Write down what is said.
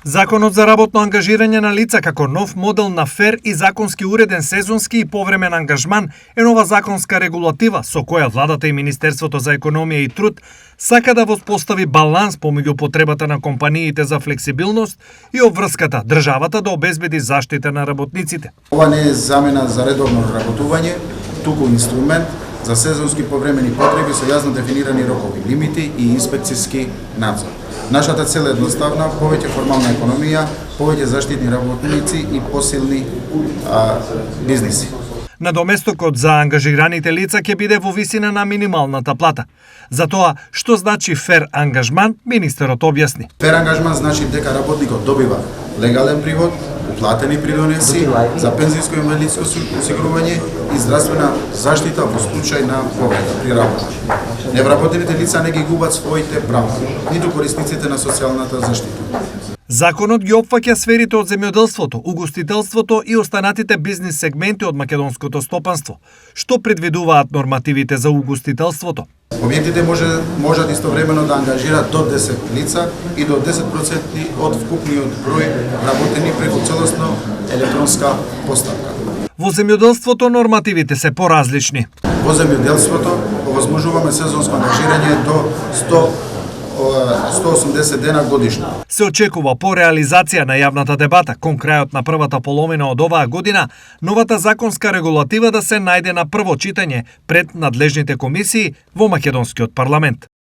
Законот за работно ангажирање на лица како нов модел на фер и законски уреден сезонски и повремен ангажман е нова законска регулатива со која владата и Министерството за економија и труд сака да воспостави баланс помеѓу потребата на компаниите за флексибилност и обврската државата да обезбеди заштита на работниците. Ова не е замена за редовно работување, туку инструмент за сезонски повремени потреби со јасно дефинирани рокови, лимити и инспекцијски надзор. Нашата цел е едноставна, повеќе формална економија, повеќе заштитни работници и посилни бизниси. Надоместокот за ангажираните лица ќе биде во висина на минималната плата. За тоа, што значи фер ангажман, министерот објасни. Фер ангажман значи дека работникот добива легален приход, уплатени придонеси за пензијско и инвалидско осигурување и здравствена заштита во случај на повреда при работа. Невработените лица не ги губат своите права, ниту корисниците на социјалната заштита. Законот ги опфаќа сферите од земјоделството, угостителството и останатите бизнис сегменти од македонското стопанство. Што предвидуваат нормативите за угостителството? Објектите можат истовремено да ангажираат до 10 лица и до 10% од вкупниот број работени преку целосно електронска поставка. Во земјоделството нормативите се поразлични. Во земјоделството овозможуваме сезонско ангажирање до 180 дена годишно. Се очекува по реализација на јавната дебата кон крајот на првата половина од оваа година, новата законска регулатива да се најде на прво читање пред надлежните комисии во македонскиот парламент.